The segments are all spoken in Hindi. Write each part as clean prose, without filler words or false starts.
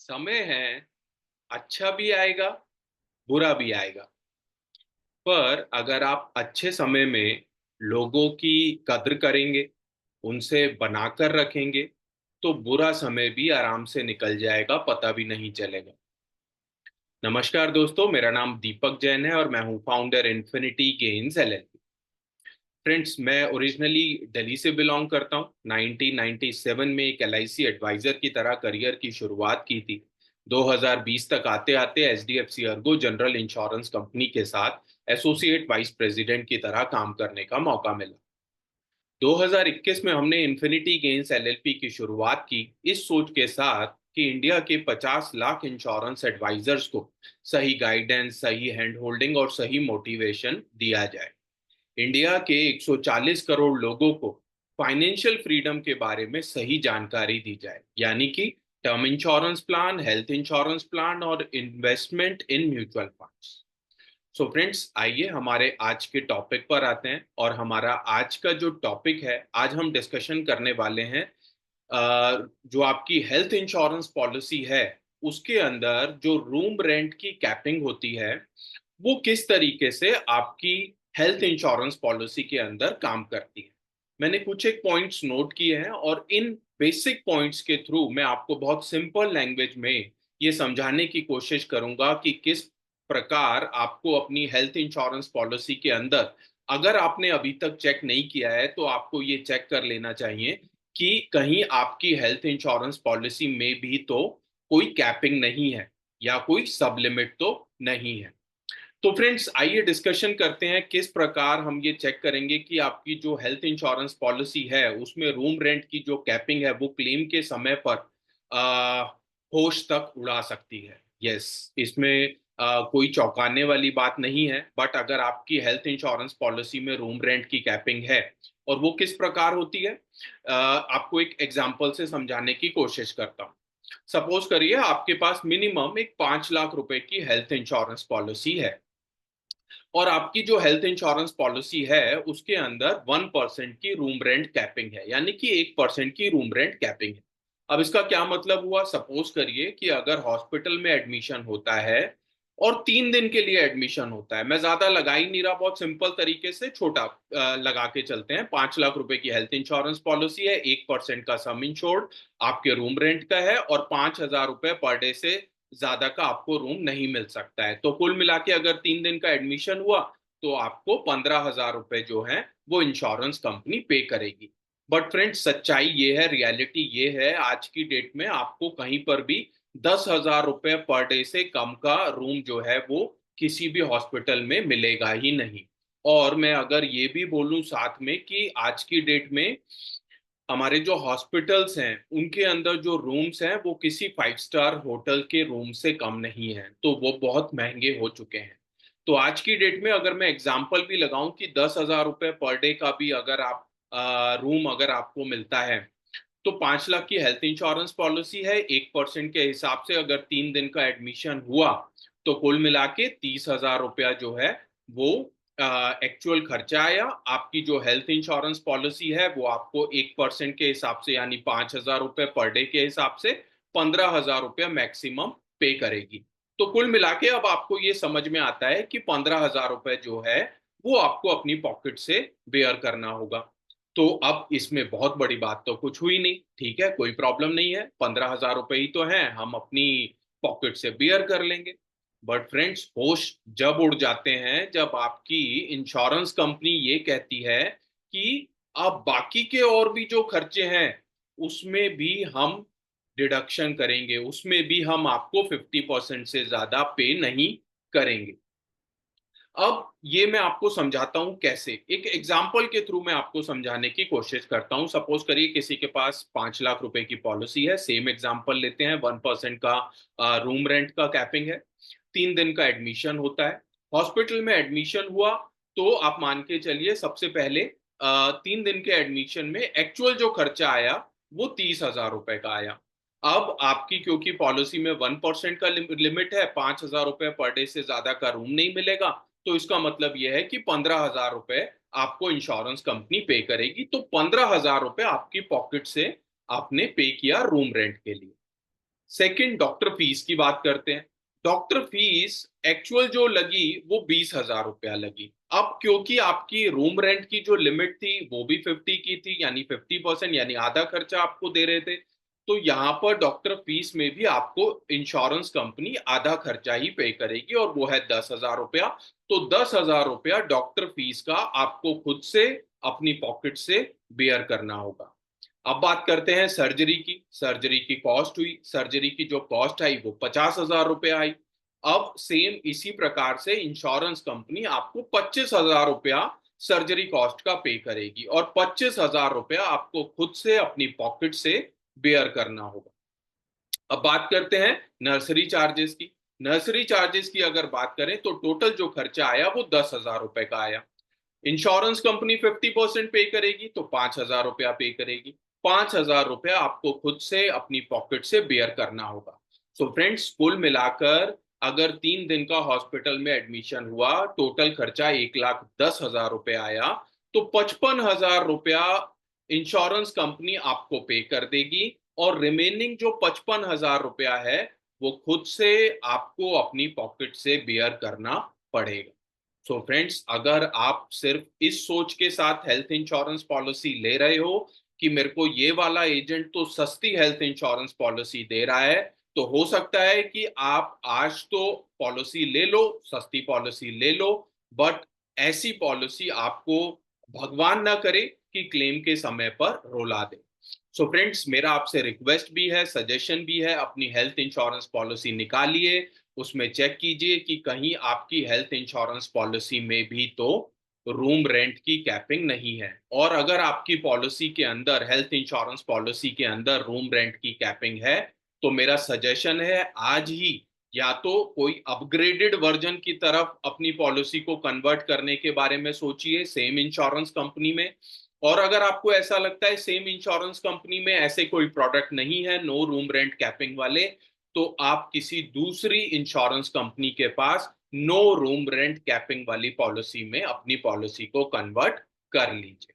समय है, अच्छा भी आएगा, बुरा भी आएगा। पर अगर आप अच्छे समय में लोगों की कद्र करेंगे, उनसे बनाकर रखेंगे, तो बुरा समय भी आराम से निकल जाएगा, पता भी नहीं चलेगा। नमस्कार दोस्तों, मेरा नाम दीपक जैन है और मैं हूं founder infinity gains LLP. Friends, मैं ओरिजिनली दिल्ली से बिलोंग करता हूं। 1997 में एक एलआईसी एडवाइजर की तरह करियर की शुरुआत की थी। 2020 तक आते आते HDFC Ergo general insurance company के साथ एसोसिएट वाइस प्रेसिडेंट की तरह काम करने का मौका मिला। 2021 में हमने इन्फिनिटी गेन्स एलएलपी की शुरुआत की, इस सोच के साथ कि इंडिया के 50 लाख इंश्योरेंस एडवाइजर्स को सही गाइडेंस, सही हैंड होल्डिंग और सही मोटिवेशन दिया जाए। इंडिया के 140 करोड़ लोगों को फाइनेंशियल फ्रीडम के बारे में सही जानकारी दी जाए, यानी कि term insurance plan, health insurance plan और investment in mutual funds. So friends, आइए हमारे आज के टॉपिक पर आते हैं। और हमारा आज का जो टॉपिक है, आज हम डिस्कशन करने वाले हैं जो आपकी हेल्थ इंश्योरेंस पॉलिसी है, उसके अंदर जो रूम रेंट की कैपिंग होती है, वो किस तरीके से आपकी हेल्थ इंश्योरेंस पॉलिसी के अंदर काम करती है। मैंने कुछ एक पॉइंट्स नोट किए हैं और इन बेसिक पॉइंट्स के थ्रू मैं आपको बहुत सिंपल लैंग्वेज में ये समझाने की कोशिश करूंगा कि किस प्रकार आपको अपनी हेल्थ इंश्योरेंस पॉलिसी के अंदर, अगर आपने अभी तक चेक नहीं किया है तो आपको ये चेक कर लेना चाहिए कि कहीं आपकी हेल्थ इंश्योरेंस पॉलिसी में भी तो कोई कैपिंग नहीं है या कोई सब लिमिट तो नहीं है। तो फ्रेंड्स, आइए डिस्कशन करते हैं किस प्रकार हम ये चेक करेंगे कि आपकी जो हेल्थ इंश्योरेंस पॉलिसी है उसमें रूम रेंट की जो कैपिंग है वो क्लेम के समय पर आ, होश तक उड़ा सकती है। यस, इसमें कोई चौंकाने वाली बात नहीं है। बट अगर आपकी हेल्थ इंश्योरेंस पॉलिसी में रूम रेंट की कैपिंग है और वो किस प्रकार होती है, आपको एक एग्जांपल से समझाने की कोशिश करता हूँ। सपोज करिए आपके पास मिनिमम एक 5 लाख रुपए की हेल्थ इंश्योरेंस पॉलिसी है और आपकी जो हेल्थ इंश्योरेंस पॉलिसी है उसके अंदर 1% की रूम रेंट कैपिंग है, यानी कि 1% की रूम रेंट कैपिंग है। अब इसका क्या मतलब हुआ? सपोज करिए कि अगर हॉस्पिटल में एडमिशन होता है और 3 दिन के लिए एडमिशन होता है, मैं ज्यादा लगा ही नहीं रहा, बहुत सिंपल तरीके से छोटा लगा के चलते हैं। 5 लाख रुपए की हेल्थ इंश्योरेंस पॉलिसी है, 1% का सम इंश्योर्ड आपके रूम रेंट का है और 5,000 रुपए पर डे से ज्यादा का आपको रूम नहीं मिल सकता है। तो कुल मिला के अगर 3 दिन का एडमिशन हुआ तो आपको 15,000 रुपए जो है वो इंश्योरेंस कंपनी पे करेगी। बट फ्रेंड्स, सच्चाई ये है, रियलिटी ये है, आज की डेट में आपको कहीं पर भी 10,000 रुपए पर डे से कम का रूम जो है वो किसी भी हॉस्पिटल में मिलेगा ही नहीं। और मैं अगर ये भी बोलूं साथ में कि आज की डेट में हमारे जो हॉस्पिटल्स हैं उनके अंदर जो रूम्स हैं वो किसी 5 स्टार होटल के रूम से कम नहीं है, तो वो बहुत महंगे हो चुके हैं। तो आज की डेट में अगर मैं एग्जांपल भी लगाऊं कि 10,000 रुपए पर डे का भी अगर आप रूम अगर आपको मिलता है, तो 5 लाख की हेल्थ इंश्योरेंस पॉलिसी है, 1% के हिसाब से अगर 3 दिन का एडमिशन हुआ तो कुल मिला के 30,000 रुपया जो है वो एक्चुअल खर्चा आया। आपकी जो हेल्थ इंश्योरेंस पॉलिसी है वो आपको 1% के हिसाब से, यानी 5,000 रुपये पर डे के हिसाब से 15,000 रुपया मैक्सिमम पे करेगी। तो कुल मिला के अब आपको ये समझ में आता है कि 15,000 रुपये जो है वो आपको अपनी पॉकेट से बेयर करना होगा। तो अब इसमें बहुत बड़ी बात तो कुछ हुई नहीं, ठीक है, कोई प्रॉब्लम नहीं है, 15,000 रुपये ही तो हैं, हम अपनी पॉकेट से बियर कर लेंगे। बट फ्रेंड्स, होश जब उड़ जाते हैं जब आपकी इंश्योरेंस कंपनी ये कहती है कि अब बाकी के और भी जो खर्चे हैं उसमें भी हम डिडक्शन करेंगे, उसमें भी हम आपको 50% से ज्यादा पे नहीं करेंगे। अब ये मैं आपको समझाता हूं कैसे, एक एग्जाम्पल के थ्रू मैं आपको समझाने की कोशिश करता हूं। सपोज करिए किसी के पास 5 लाख रुपए की पॉलिसी है, सेम एग्जाम्पल लेते हैं, 1% का रूम रेंट का कैपिंग है, 3 दिन का एडमिशन होता है, हॉस्पिटल में एडमिशन हुआ। तो आप मान के चलिए सबसे पहले 3 दिन के एडमिशन में एक्चुअल जो खर्चा आया वो 30,000 रुपए का आया। अब आपकी क्योंकि पॉलिसी में 1% का लिमिट है, 5,000 रुपए पर डे से ज्यादा का रूम नहीं मिलेगा, तो इसका मतलब यह है कि 15,000 रुपए आपको इंश्योरेंस कंपनी पे करेगी। तो 15,000 रुपए आपकी पॉकेट से आपने पे किया रूम रेंट के लिए। सेकंड, डॉक्टर फीस की बात करते हैं। डॉक्टर फीस एक्चुअल जो लगी वो 20,000 रुपया लगी। अब क्योंकि आपकी रूम रेंट की जो लिमिट थी वो भी 50 की थी, यानी 50%, यानी आधा खर्चा आपको दे रहे थे, तो यहाँ पर डॉक्टर फीस में भी आपको इंश्योरेंस कंपनी आधा खर्चा ही पे करेगी, और वो है 10,000 रुपया। तो 10,000 रुपया डॉक्टर फीस का आपको खुद से अपनी पॉकेट से बेयर करना होगा। अब बात करते हैं सर्जरी की। सर्जरी की कॉस्ट हुई, सर्जरी की जो कॉस्ट आई वो 50,000 रुपया आई। अब सेम इसी प्रकार से इंश्योरेंस कंपनी आपको 25,000 रुपया सर्जरी कॉस्ट का पे करेगी, और 25,000 रुपया आपको खुद से अपनी पॉकेट से बेयर करना होगा। अब बात करते हैं नर्सरी चार्जेस की। नर्सरी चार्जेस की अगर बात करें तो टोटल जो खर्चा आया वो 10,000 रुपए का आया। इंश्योरेंस कंपनी 50% पे करेगी, तो 5,000 रुपया पे करेगी। 5,000 रुपया आपको खुद से अपनी पॉकेट से बेयर करना होगा। सो फ्रेंड्स, कुल मिलाकर अगर 3 दिन का हॉस्पिटल में एडमिशन हुआ, टोटल खर्चा 1,10,000 रुपया आया, तो 55,000 रुपया इंश्योरेंस कंपनी आपको पे कर देगी, और रिमेनिंग जो 55,000 रुपया है वो खुद से आपको अपनी पॉकेट से बेयर करना पड़ेगा। सो फ्रेंड्स, अगर आप सिर्फ इस सोच के साथ हेल्थ इंश्योरेंस पॉलिसी ले रहे हो कि मेरे को ये वाला एजेंट तो सस्ती हेल्थ इंश्योरेंस पॉलिसी दे रहा है, तो हो सकता है कि आप आज तो पॉलिसी ले लो, सस्ती पॉलिसी ले लो, बट ऐसी पॉलिसी आपको भगवान ना करे कि क्लेम के समय पर रुला दे। सो फ्रेंड्स, मेरा आपसे रिक्वेस्ट भी है, सजेशन भी है, अपनी हेल्थ इंश्योरेंस पॉलिसी निकालिए, उसमें चेक कीजिए कि कहीं आपकी हेल्थ इंश्योरेंस पॉलिसी में भी तो रूम रेंट की कैपिंग नहीं है। और अगर आपकी पॉलिसी के अंदर, हेल्थ इंश्योरेंस पॉलिसी के अंदर रूम रेंट की कैपिंग है, तो मेरा सजेशन है आज ही या तो कोई अपग्रेडेड वर्जन की तरफ अपनी पॉलिसी को कन्वर्ट करने के बारे में सोचिए सेम इंश्योरेंस कंपनी में। और अगर आपको ऐसा लगता है सेम इंश्योरेंस कंपनी में ऐसे कोई प्रोडक्ट नहीं है नो रूम रेंट कैपिंग वाले, तो आप किसी दूसरी इंश्योरेंस कंपनी के पास नो रूम रेंट कैपिंग वाली पॉलिसी में अपनी पॉलिसी को कन्वर्ट कर लीजिए।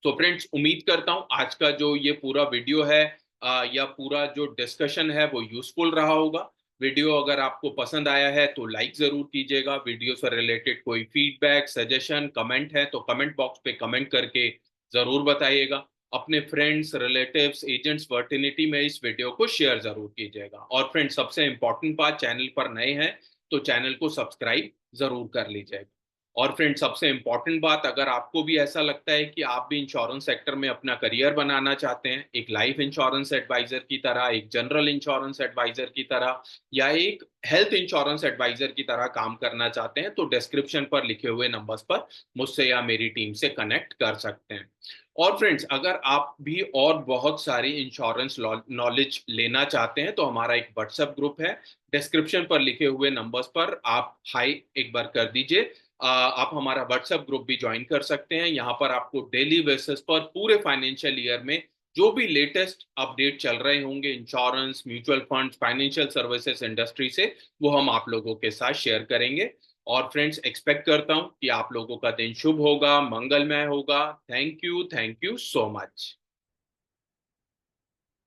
तो फ्रेंड्स, उम्मीद करता हूं आज का जो ये पूरा वीडियो है या पूरा जो डिस्कशन है वो यूजफुल रहा होगा। वीडियो अगर आपको पसंद आया है तो लाइक जरूर कीजिएगा। वीडियो से रिलेटेड कोई फीडबैक, सजेशन, कमेंट है तो कमेंट बॉक्स पे कमेंट करके जरूर बताइएगा। अपने फ्रेंड्स, रिलेटिव्स, एजेंट्स, फर्टिलिटी में इस वीडियो को शेयर जरूर कीजिएगा। और फ्रेंड्स, सबसे इंपॉर्टेंट बात, चैनल पर नए हैं तो चैनल को सब्सक्राइब जरूर कर लीजिएगा। और फ्रेंड, सबसे इंपॉर्टेंट बात, अगर आपको भी ऐसा लगता है कि आप भी इंश्योरेंस सेक्टर में अपना करियर बनाना चाहते हैं, एक लाइफ इंश्योरेंस एडवाइजर की तरह, एक जनरल इंश्योरेंस एडवाइजर की तरह, या एक हेल्थ इंश्योरेंस एडवाइजर की तरह काम करना चाहते हैं, तो डिस्क्रिप्शन पर लिखे हुए नंबर्स पर मुझसे या मेरी टीम से कनेक्ट कर सकते हैं। और फ्रेंड्स, अगर आप भी और बहुत सारी इंश्योरेंस नॉलेज लेना चाहते हैं तो हमारा एक व्हाट्सएप ग्रुप है। डिस्क्रिप्शन पर लिखे हुए नंबर्स पर आप हाई एक बार कर दीजिए। आप हमारा व्हाट्सएप ग्रुप भी ज्वाइन कर सकते हैं। यहाँ पर आपको डेली बेसिस पर पूरे फाइनेंशियल ईयर में जो भी लेटेस्ट अपडेट चल रहे होंगे insurance, mutual fund, financial services industry से, वो हम आप लोगों के साथ शेयर करेंगे। और फ्रेंड्स, एक्सपेक्ट करता हूं कि आप लोगों का दिन शुभ होगा, मंगलमय होगा। Thank you so much.